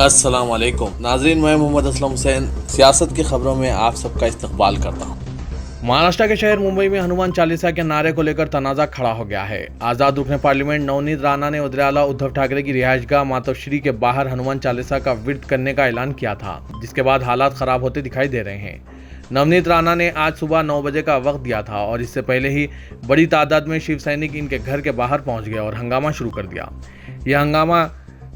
अस्सलाम वालेकुम नाजरीन, मैं मोहम्मद असलम हुसैन सियासत की खबरों में आप सबका इस्तकबाल करता हूँ। महाराष्ट्र के शहर मुंबई में हनुमान चालीसा के नारे को लेकर तनाज़ा खड़ा हो गया है। आज़ाद रुकने पार्लियामेंट नवनीत राणा ने वज़ीर-ए-आला उद्धव ठाकरे की रिहायशगाह मातोश्री के बाहर हनुमान चालीसा का विर्द करने का ऐलान किया था, जिसके बाद हालात खराब होते दिखाई दे रहे हैं। नवनीत राणा ने आज सुबह 9 बजे का वक्त दिया था और इससे पहले ही बड़ी तादाद में शिव सैनिक इनके घर के बाहर पहुंच गए और हंगामा शुरू कर दिया। यह हंगामा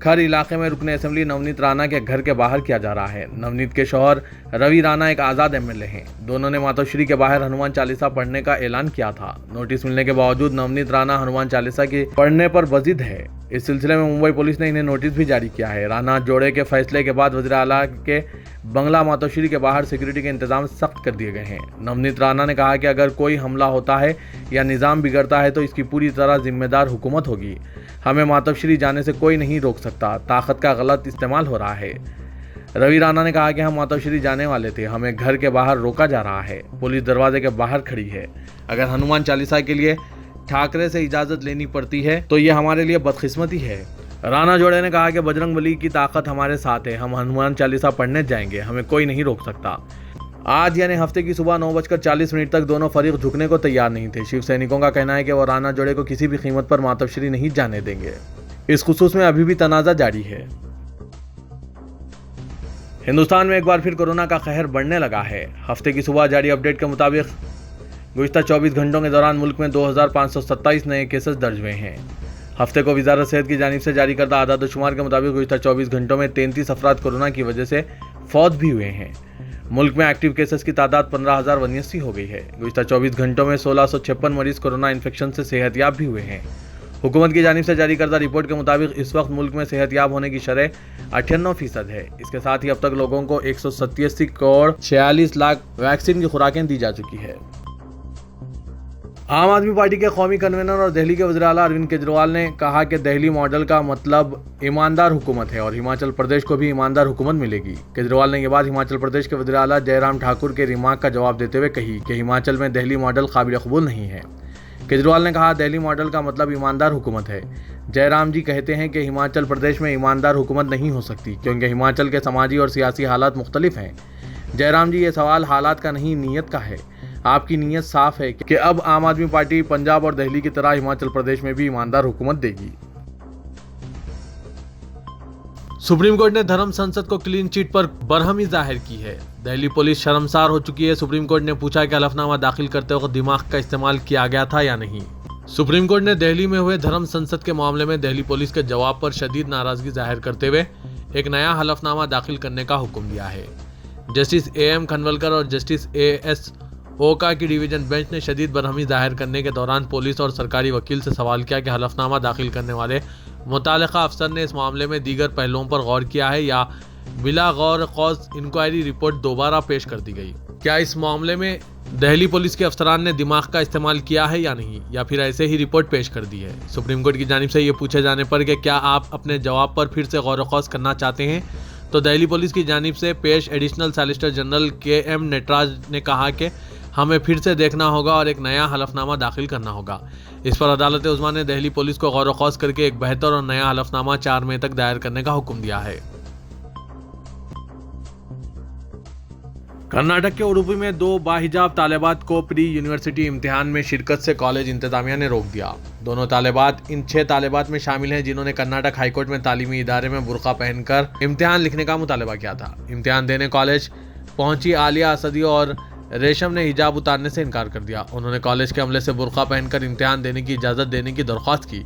खर इलाके में रुकने असेंबली नवनीत राणा के घर के बाहर किया जा रहा है। नवनीत के शौहर रवि राणा एक आज़ाद एमएलए हैं। दोनों ने मातोश्री के बाहर हनुमान चालीसा पढ़ने का ऐलान किया था। नोटिस मिलने के बावजूद नवनीत राणा हनुमान चालीसा की पढ़ने पर बजिद है। इस सिलसिले में मुंबई पुलिस ने इन्हें नोटिस भी जारी किया है। राणा जोड़े के फैसले के बाद वज़ीर-ए-आला के बंगला मातोश्री के बाहर सिक्योरिटी के इंतजाम सख्त कर दिए गए हैं। नवनीत राणा ने कहा कि अगर कोई हमला होता है या निज़ाम बिगड़ता है तो इसकी पूरी तरह जिम्मेदार हुकूमत होगी। हमें मातोश्री जाने से कोई नहीं रोक सकता। ताकत का गलत इस्तेमाल हो रहा है। रवि राणा ने कहा कि हम मातोश्री जाने वाले थे, हमें घर के बाहर रोका जा रहा है। पुलिस दरवाजे के बाहर खड़ी है। अगर हनुमान चालीसा के लिए ठाकरे से इजाज़त लेनी पड़ती है तो ये हमारे लिए बदकिस्मती है। राणा जोड़े ने कहा कि बजरंगबली की ताकत हमारे साथ है। हम हनुमान चालीसा पढ़ने जाएंगे, हमें कोई नहीं रोक सकता। आज यानी हफ्ते की सुबह 9:40 तक दोनों फरीक झुकने को तैयार नहीं थे। शिव सैनिकों का कहना है कि वो राणा जोड़े को किसी भी कीमत पर मातोश्री नहीं जाने देंगे। इस खुसूस में अभी भी तनाज़ा जारी है। हिंदुस्तान में एक बार फिर कोरोना का कहर बढ़ने लगा है। हफ्ते की सुबह जारी अपडेट के मुताबिक गुज़िश्ता 24 घंटों के दौरान मुल्क में 2527 नए केसेस दर्ज हुए हैं। हफ्ते को वजारत सेहत की जानिब से जारी करदा आदाद-ओ-शुमार के मुताबिक गुज़िश्ता 24 घंटों में 33 अफराद कोरोना की वजह से फौत भी हुए हैं। मुल्क में एक्टिव केसेस की तादाद 15,089 हो गई है। गुज़िश्ता 24 घंटों में 1656 मरीज कोरोना इन्फेक्शन से सेहतयाब भी हुए हैं। हुकूमत की जानिब से जारी करदा रिपोर्ट के मुताबिक इस वक्त मुल्क में सेहतयाब होने की शरह 98% है। इसके साथ ही अब तक लोगों को 187 करोड़ 46 लाख वैक्सीन की खुराकें दी जा चुकी है। आम आदमी पार्टी के कौमी कन्वीनर और दिल्ली के वज़ीर-ए-आला अरविंद केजरीवाल ने कहा कि दिल्ली मॉडल का मतलब ईमानदार हुकूमत है और हिमाचल प्रदेश को भी ईमानदार हुकूमत मिलेगी। केजरीवाल ने यह बात हिमाचल प्रदेश के वज़ीर-ए-आला जयराम ठाकुर के रिमार्क का जवाब देते हुए कही कि हिमाचल में दिल्ली मॉडल काबिल कबूल नहीं है। केजरीवाल ने कहा, दिल्ली मॉडल का मतलब ईमानदार हुकूमत है। जयराम जी कहते हैं कि हिमाचल प्रदेश में ईमानदार हुकूमत नहीं हो सकती क्योंकि हिमाचल के समाजी और सियासी हालात मुख्तलिफ हैं। जयराम जी, ये सवाल हालात का नहीं, नीयत का है। आपकी नीयत साफ है कि अब आम आदमी पार्टी पंजाब और दिल्ली की तरह हिमाचल प्रदेश में भी ईमानदार हुकूमत देगी। सुप्रीम कोर्ट ने धर्म संसद को क्लीन चिट पर बरहमी जाहिर की है। दिल्ली पुलिस शर्मसार हो चुकी है। सुप्रीम कोर्ट ने पूछा कि हलफनामा दाखिल करते वक्त दिमाग का इस्तेमाल किया गया था या नहीं। सुप्रीम कोर्ट ने दिल्ली में हुए धर्म संसद के मामले में दिल्ली पुलिस के जवाब पर शदीद नाराजगी जाहिर करते हुए एक नया हलफनामा दाखिल करने का हुक्म दिया है। जस्टिस AM खनवलकर और जस्टिस AS ओका की डिवीजन बेंच ने शदीद बरहमी जाहिर करने के दौरान पुलिस और सरकारी वकील से सवाल किया कि हलफनामा दाखिल करने वाले मुतालिका अफसर ने इस मामले में दीगर पहलुओं पर गौर किया है या बिला गौर कौस इंक्वायरी रिपोर्ट दोबारा पेश कर दी गई। क्या इस मामले में दिल्ली पुलिस के अफसरान ने दिमाग का इस्तेमाल किया है या नहीं, या फिर ऐसे ही रिपोर्ट पेश कर दी है। सुप्रीम कोर्ट की जानिब से ये पूछे जाने पर कि क्या आप अपने जवाब पर फिर से गौर कौस करना चाहते हैं, तो दिल्ली पुलिस की जानिब से पेश additional solicitor general KM Nataraj ने कहा कि हमें फिर से देखना होगा और एक नया हलफनामा दाखिल करना होगा। इस पर अदालत उज़्मा ने दिल्ली पुलिस को गौर खौस करके एक बेहतर और नया हलफनामा 4 मई तक दायर करने का हुक्म दिया है। कर्नाटक के उडुपी में 2 बाहिजाब तालिबात को प्री यूनिवर्सिटी इम्तिहान में शिरकत से कॉलेज इंतजामिया ने रोक दिया। दोनों तालिबात इन 6 तालिबात में शामिल हैं जिन्होंने कर्नाटक हाईकोर्ट में तालीमी इदारे में बुर्का पहनकर इम्तिहान लिखने का मुतालबा किया था। इम्तिहान देने कॉलेज पहुंची आलिया असदी और रेशम ने हिजाब उतारने से इनकार कर दिया। उन्होंने कॉलेज के अमले से बुर्का पहनकर इम्तिहान देने की इजाज़त देने की दरख्वास्त की।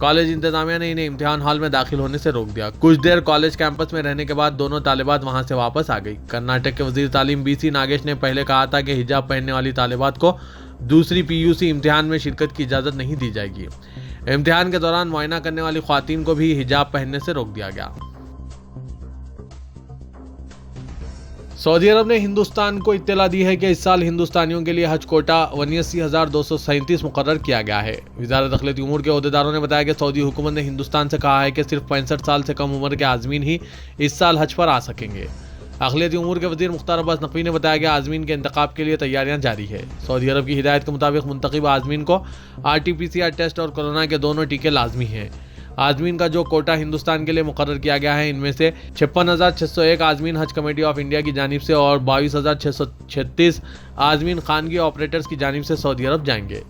कॉलेज इंतजामिया ने इन्हें इम्तिहान हॉल में दाखिल होने से रोक दिया। कुछ देर कॉलेज कैंपस में रहने के बाद दोनों तालिबात वहां से वापस आ गई। कर्नाटक के वजीर तालीम BC नागेश ने पहले कहा था कि हिजाब पहनने वाली तालिबात को दूसरी PUC इम्तिहान में शिरकत की इजाज़त नहीं दी जाएगी। इम्तिहान के दौरान मुआयना करने वाली ख्वातीन को भी हिजाब पहनने से रोक दिया गया। सऊदी अरब ने हिंदुस्तान को इत्तला दी है कि इस साल हिंदुस्तानियों के लिए हज कोटा 79,237 मुकर्रर किया गया है। वज़ारत दाखिलती उमूर के ओहदेदारों ने बताया कि सऊदी हुकूमत ने हिंदुस्तान से कहा है कि सिर्फ 65 साल से कम उम्र के आज़मीन ही इस साल हज पर आ सकेंगे। अक़लियती उमूर के वज़ीर मुख्तार अब्बास नकवी ने बताया कि आज़मीन के इंतखाब के लिए तैयारियां जारी है। सऊदी अरब की हिदायत के मुताबिक मुंतखब आज़मीन को RT-PCR टेस्ट और कोरोना के दोनों टीके लाजमी हैं। आजमीन का जो कोटा हिंदुस्तान के लिए मुकर्रर किया गया है, इनमें से 56,601 आजमीन हज कमेटी ऑफ इंडिया की जानिब से और 22,636 आजमीन खानगी ऑपरेटर्स की जानिब से सऊदी अरब जाएंगे।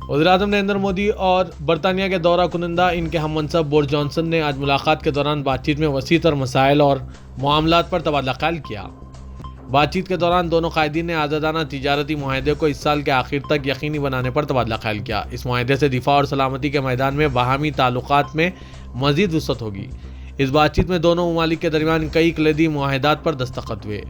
वज़ीर-ए-आज़म नरेंद्र मोदी और बरतानिया के दौरा कुनंदा इनके हम मनसब बोरिस जॉनसन ने आज मुलाकात के दौरान बातचीत में वसी तर मसाइल और मामलात पर तबादला ख्याल किया। बातचीत के दौरान दोनों कायदीन ने आज़ादाना तिजारती मुआहदे को इस साल के आखिर तक यकीनी बनाने पर तबादला ख्याल किया। इस मुआहदे से दिफा और सलामती के मैदान में बाहमी ताल्लुकात में मज़ीद वुसअत होगी। इस बातचीत में दोनों ममालिक के दरमियान कई कलीदी मुआहदात पर दस्तखत हुए।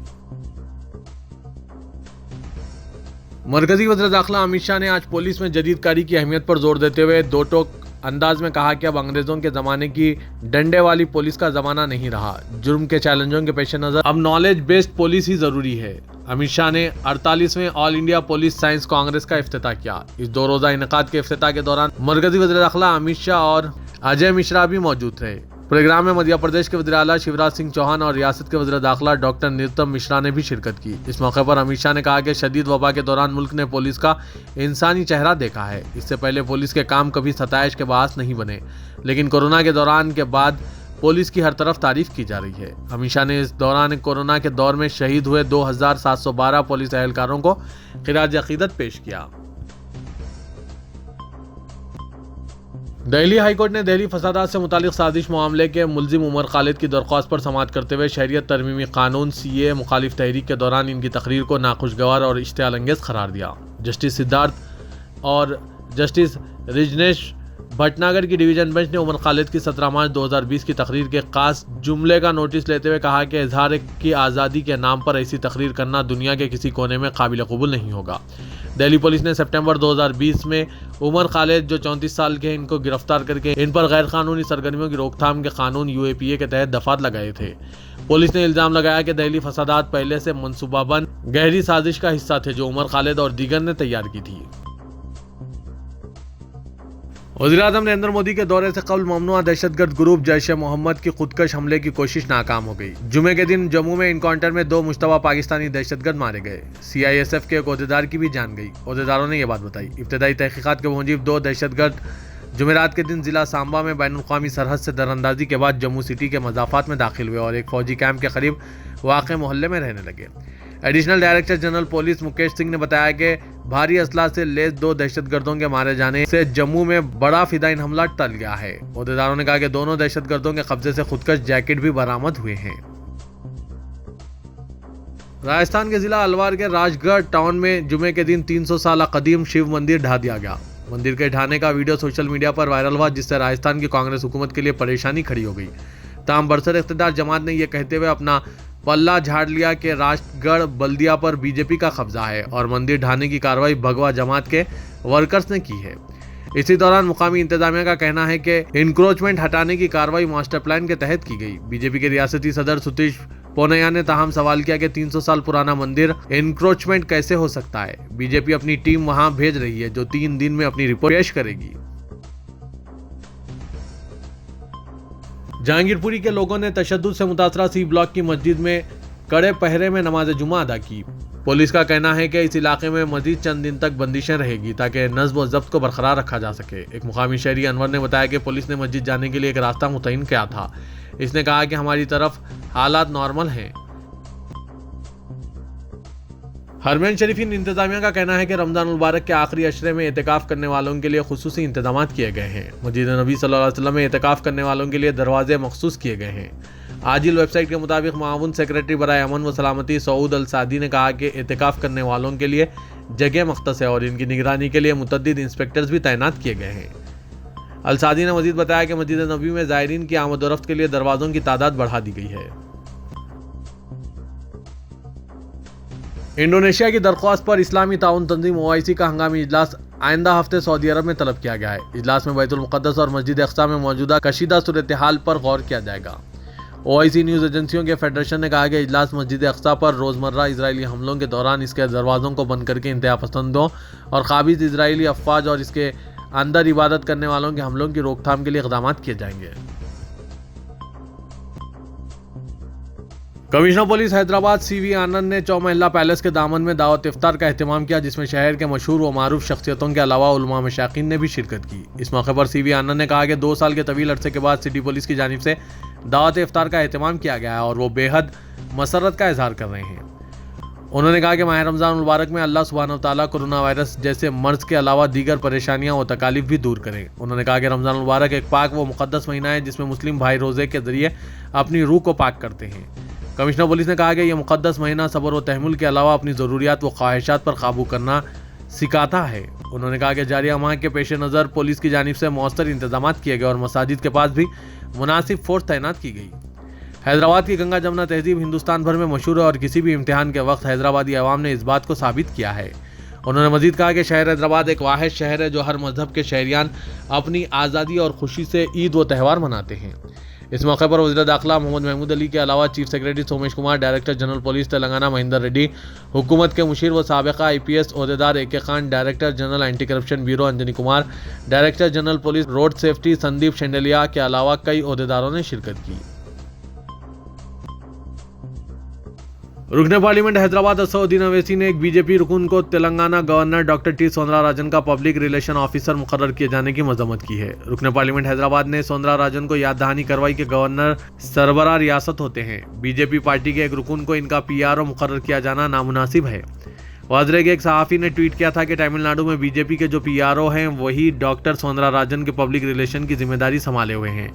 मरकजी वज़ीर दाखिला अमित शाह ने आज पुलिस में जदीदकारी की अहमियत पर जोर देते हुए दो टोक अंदाज में कहा कि अब अंग्रेजों के ज़माने की डंडे वाली पुलिस का ज़माना नहीं रहा। जुर्म के चैलेंजों के पेश नज़र अब नॉलेज बेस्ड पुलिस ही ज़रूरी है। अमित शाह ने 48वें all India police science congress का इफ्तिताह किया। इस 2 रोज़ा इनेकाद के इफ्तिताह के दौरान मरकजी वज़ीर दाखिला अमित शाह और अजय मिश्रा भी मौजूद थे। प्रोग्राम में मध्य प्रदेश के वज़ीर आला शिवराज सिंह चौहान और रियासत के वज़ीर दाखिला डॉक्टर निरुत्तम मिश्रा ने भी शिरकत की। इस मौके पर अमित शाह ने कहा कि शदीद वबा के दौरान मुल्क ने पुलिस का इंसानी चेहरा देखा है। इससे पहले पुलिस के काम कभी सताइश के बायस नहीं बने, लेकिन कोरोना के दौरान के बाद पुलिस की हर तरफ तारीफ की जा रही है। अमित शाह ने इस दौरान कोरोना के दौर में शहीद हुए 2712 पुलिस एहलकारों को खिराज अकीदत पेश किया। दिल्ली हाईकोर्ट ने दहली फसादात से मुतालिक साजिश मामले के मुलजिम उमर खालिद की दरख्वास्त पर समाअत करते हुए शहरियत तरमीमी कानून CAA मुखालिफ तहरीक के दौरान इनकी तकरीर को नाखुशगवार और इश्तियाल अंगेज करार दिया। जस्टिस सिद्धार्थ और जस्टिस रिजनेश भटनागर की डिवीजन बेंच ने उमर खालिद की 17 मार्च 2020 की तकरीर के खास जुमले का नोटिस लेते हुए कहा कि इजहार की आज़ादी के नाम पर ऐसी तकरीर करना दुनिया के किसी कोने में काबिल कबूल नहीं होगा। दिल्ली पुलिस ने सितंबर 2020 में उमर खालिद जो 34 साल के हैं, इनको गिरफ्तार करके इन पर गैर कानूनी सरगर्मियों की रोकथाम के कानून UAPA के तहत दफात लगाए थे। पुलिस ने इल्जाम लगाया कि दिल्ली फसादात पहले से मंसूबाबंद गहरी साजिश का हिस्सा थे जो उमर खालिद और दीगर ने तैयार की थी। वज़ीर-ए-आज़म नरेंद्र मोदी के दौरे से कबल ममनुआ दहशतगर्द ग्रुप जैश-ए-मोहम्मद की खुदकश हमले की कोशिश नाकाम हो गई। जुमे के दिन जम्मू में इनकाउंटर में 2 मुश्तबा पाकिस्तानी दहशतगर्द मारे गए। CISF के एक ओहदेदार की भी जान गई। ओहदेदारों ने यह बात बताई। इब्तदाई तहकीकात के मुताबिक 2 दहशतगर्द जुमेरात के दिन जिला सांबा में बैनुल-अक़वामी सरहद से दरअंदाजी के बाद जम्मू सिटी के मज़ाफ़ात में दाखिल हुए और एक फौजी कैंप के करीब वाक़े मोहल्ले में रहने लगे। Additional director general police Mukesh Singh ने बताया कि भारी असला से लैस 2 दहशतगर्दों के मारे जाने से जम्मू में बड़ा फिदाइन हमला टल गया है। ओहदेदारों ने कहा कि दोनों दहशतगर्दों के कब्जे से खुदकश जैकेट भी बरामद हुए हैं। राजस्थान के जिला अलवार के राजगढ़ टाउन में जुमे के दिन 300 साल कदीम शिव मंदिर ढा दिया गया। मंदिर के ढाने का वीडियो सोशल मीडिया पर वायरल हुआ, जिससे राजस्थान की कांग्रेस हुकूमत के लिए परेशानी खड़ी हो गई। ताम बरसर इख्तिदार जमात ने यह कहते हुए अपना पल्ला झाड़ लिया कि राजगढ़ बल्दिया पर बीजेपी का कब्जा है और मंदिर ढाने की कार्रवाई भगवा जमात के वर्कर्स ने की है। इसी दौरान मुकामी इंतजामिया का कहना है कि इंक्रोचमेंट हटाने की कार्रवाई मास्टर प्लान के तहत की गई। बीजेपी के रियासती सदर सतीश पूनिया ने ताहम सवाल किया कि 300 साल पुराना मंदिर इंक्रोचमेंट कैसे हो सकता है। बीजेपी अपनी टीम वहां भेज रही है जो 3 दिन में अपनी रिपोर्ट पेश करेगी। जहांगीरपुरी के लोगों ने तशद्दुद से मुतासरा C ब्लॉक की मस्जिद में कड़े पहरे में नमाज जुमा अदा की। पुलिस का कहना है कि इस इलाके में मजीद चंद दिन तक बंदिशें रहेगी ताकि नज़्म व ज़ब्त को बरकरार रखा जा सके। एक मुकामी शहरी अनवर ने बताया कि पुलिस ने मस्जिद जाने के लिए एक रास्ता मुतय्यन किया था। इसने कहा कि हमारी तरफ हालात नॉर्मल हैं। हरमैन शरीफीन इंतजामिया का कहना है कि रमजान मुबारक के आखिरी अशरे में एहतिकाफ करने वालों के लिए खुसूसी इंतजाम किए गए हैं। मस्जिद नबी सल्लल्लाहु अलैहि वसल्लम में एहतिकाफ करने वालों के लिए दरवाजे मखसूस किए गए हैं। आजिल वेबसाइट के मुताबिक माउन सेक्रेटरी बराए अमन व सलामती सऊद अल सादी ने कहा कि एहतिकाफ करने वालों के लिए जगह मख्तस है और इनकी निगरानी के लिए मुतद्दिद इंस्पेक्टर्स भी तैनात किए गए हैं। अल सादी ने मजीद बताया कि मस्जिद नबी में ज़ायरीन की आमद-ओ-रफ्त के लिए दरवाज़ों की तादाद बढ़ा दी गई है। इंडोनेशिया की दरख्वास्त पर इस्लामी ताउन तंजीम OIC का हंगामी इजलास आइंदा हफ्ते सऊदी अरब में तलब किया गया है। इजलास में बैतुल मुक़द्दस और मस्जिद अक़सा में मौजूदा कशीदा सूरत-ए-हाल पर गौर किया जाएगा। OIC न्यूज़ एजेंसियों के फेडरेशन ने कहा कि इजलास मस्जिद अक़सा पर रोज़मर्रा इजरायली हमलों के दौरान इसके दरवाज़ों को बंद करके इंतहा पसंदों और काबिज़ इजरायली अफवाज और इसके अंदर इबादत करने वालों के हमलों की रोकथाम के लिए इक़दाम किए जाएंगे। कमिश्नर पुलिस हैदराबाद सीवी आनंद ने चौमहला पैलेस के दामन में दावत इफ्तार का एहतमाम किया, जिसमें शहर के मशहूर व मारूफ शख्सियतों के अलावा उलमा मशाकिन ने भी शिरकत की। इस मौके पर सीवी आनंद ने कहा कि 2 साल के तवील अरसे के बाद सिटी पुलिस की जानिब से दावत इफ्तार का एहतमाम किया गया है और वो बेहद मसरत का इजहार कर रहे हैं। उन्होंने कहा कि माह रमज़ान मुबारक में अल्लाह सुब्हानहू व तआला कोरोना वायरस जैसे मर्ज के अलावा दीगर परेशानियां व तकालीफ भी दूर करें। उन्होंने कहा कि रमज़ान मुबारक एक पाक व मुक़द्दस महीना है जिसमें मुस्लिम भाई रोज़े के ज़रिए अपनी रूह को पाक करते हैं। कमिश्नर पुलिस ने कहा कि यह मुक़द्दस महीना सब्र व तहम्मुल के अलावा अपनी ज़रूरियात व ख्वाहिशात पर काबू करना सिखाता है। उन्होंने कहा कि जारिया माह के पेश नज़र पुलिस की जानिब से मौसर इंतजाम किए गए और मसाजिद के पास भी मुनासिब फोर्स तैनात की गई। हैदराबाद की गंगा जमुना तहजीब हिंदुस्तान भर में मशहूर है और किसी भी इम्तिहान के वक्त हैदराबादी अवाम ने इस बात को साबित किया है। उन्होंने मजीद कहा कि शहर हैदराबाद एक वाहिद शहर है जो हर मजहब के शहरियान अपनी आज़ादी और खुशी से ईद व त्यौहार मनाते हैं। इस मौके पर वज़ीर दाखिला मोहम्मद महमूद अली के अलावा chief secretary Somesh Kumar, director general police Telangana Mahender Reddy, हुकूमत के मुशीर व साबिका IPS ओहदेदार AK Khan, director general anti corruption bureau Anjani Kumar, director general police road safety Sandeep Shandilya के अलावा कई ओहदेदारों ने शिरकत की। रुकने पार्लियामेंट हैदराबाद असदुद्दीन अवैसी ने एक BJP रुकन को तेलंगाना गवर्नर डॉक्टर T सोंदराराजन का पब्लिक रिलेशन ऑफिसर मुकर्रर किए जाने की मजम्मत की है। रुकने पार्लियामेंट हैदराबाद ने सोंदराराजन को याद दहानी करवाई कि गवर्नर सरबराह रियासत होते हैं। BJP पार्टी के एक रुकन को इनका PRO मुकर्रर किया जाना नामुनासिब है। वाजरे के एक सहाफ़ी ने ट्वीट किया था कि तमिलनाडु में BJP के जो PRO हैं वही डॉक्टर सोंदराराजन के पब्लिक रिलेशन की जिम्मेदारी संभाले हुए हैं।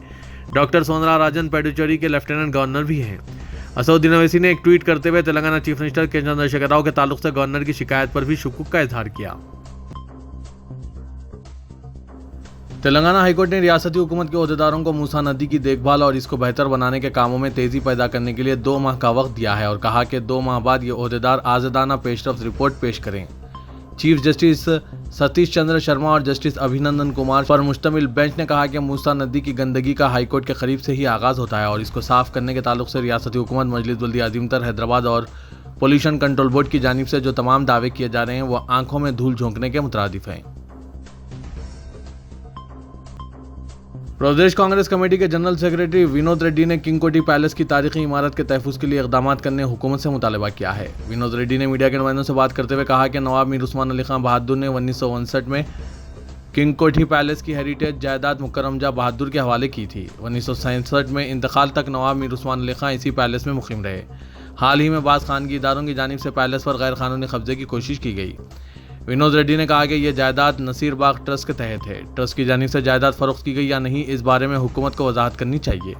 डॉक्टर सोंदराराजन पुडुचेरी के लेफ्टिनेंट गवर्नर भी हैं। असदुद्दीन अवैसी ने एक ट्वीट करते हुए तेलंगाना चीफ मिनिस्टर के चंद्रशेखर राव के ताल्लुक से गवर्नर की शिकायत पर भी शुकुक का इजहार किया। तेलंगाना हाईकोर्ट ने रियासती हुकूमत के ओहदेदारों को मूसा नदी की देखभाल और इसको बेहतर बनाने के कामों में तेजी पैदा करने के लिए 2 माह का वक्त दिया है और कहा कि 2 माह बाद ये ओहदेदार आज़ादाना पेशरफ्त रिपोर्ट पेश करें। चीफ जस्टिस सतीश चंद्र शर्मा और जस्टिस अभिनंदन कुमार पर मुश्तमिल बेंच ने कहा कि मूसा नदी की गंदगी का हाईकोर्ट के करीब से ही आगाज़ होता है और इसको साफ करने के ताल्लुक से रियासती हुकूमत, मजलिस बल्दिया अज़ीमतर हैदराबाद और पोल्यूशन कंट्रोल बोर्ड की जानिब से जो तमाम दावे किए जा रहे हैं वो आंखों में धूल झोंकने के मुतरादिफ हैं। प्रदेश कांग्रेस कमेटी के जनरल सेक्रेटरी विनोद रेड्डी ने किंग कोठी पैलेस की तारीखी इमारत के तहफ़्फ़ुज़ के लिए इक़दाम करने हुकूमत से मुतालबा किया है। विनोद रेड्डी ने मीडिया के नुमाइंदों से बात करते हुए कहा कि नवाब मीर उस्मान अली खान बहादुर ने 1959 में किंग कोठी पैलेस की हेरिटेज जायदाद मुकर्रम जा बहादुर के हवाले की थी। 1967 में इंतकाल तक नवाब मीर उस्मान अली खान इसी पैलेस में मुक़ीम रहे। हाल ही में बाज़ खानगी इदारों की जानिब से पैलेस पर गैर कानूनी कब्जे की कोशिश की गई। विनोद रेड्डी ने कहा कि यह जायदाद नसीर बाग ट्रस्ट के तहत है। ट्रस्ट की जानिब से जायदाद फरोख्त की गई या नहीं, इस बारे में हुकूमत को वजाहत करनी चाहिए।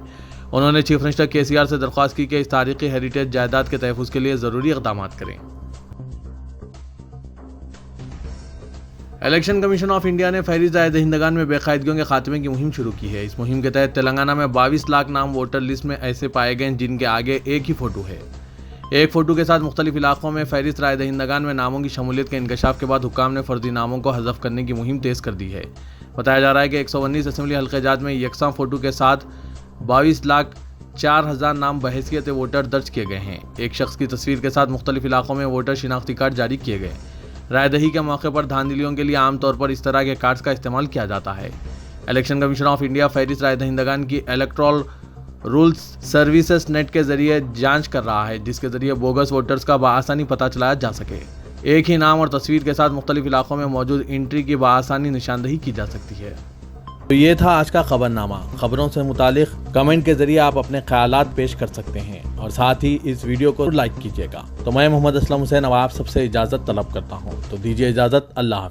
उन्होंने चीफ मिनिस्टर KCR से दरख्वास्त की कि इस तारीखी हेरिटेज जायदाद के तहफ़्फ़ुज़ के लिए ज़रूरी इक़दाम करें। इलेक्शन कमीशन ऑफ इंडिया ने फहरिस्त राय दहिंदगान में बेकायदगियों के खात्मे की मुहिम शुरू की है। इस मुहिम के तहत तेलंगाना में 22 लाख नाम वोटर लिस्ट में ऐसे पाए गए जिनके आगे एक ही फ़ोटो है। एक फ़ोटो के साथ मुख्तलिफ इलाकों में फहरिस्त राय दहिंदगान में नामों की शमूलियत के इंकशाफ के बाद हुक्काम ने फर्जी नामों को हज़फ करने की मुहिम तेज़ कर दी है। बताया जा रहा है कि 119 असम्बली हल्के जात में यकसा फ़ोटो के साथ 22,04,000 नाम बहैसियत वोटर दर्ज किए गए हैं। एक शख्स की तस्वीर के साथ मुख्तलिफ इलाकों में वोटर शिनाख्ती कार्ड जारी किए गए। रायदही के मौके पर धांधलियों के लिए आमतौर पर इस तरह के कार्ड्स का इस्तेमाल किया जाता है। इलेक्शन कमीशन ऑफ इंडिया फहरिस्त राय दहिंदगान की इलेक्टोरल रूल्स सर्विसेज नेट के जरिए जांच कर रहा है, जिसके जरिए बोगस वोटर्स का बआसानी पता चलाया जा सके। एक ही नाम और तस्वीर के साथ मुख्तलिफ इलाकों में मौजूद एंट्री की बआसानी निशानदही की जा सकती है। तो ये था आज का खबरनामा। खबरों से मुतालिक कमेंट के जरिए आप अपने ख्यालात पेश कर सकते हैं और साथ ही इस वीडियो को लाइक कीजिएगा। तो मैं मोहम्मद असलम हुसैन अब आप सबसे इजाज़त तलब करता हूँ। तो दीजिए इजाज़त। अल्लाह।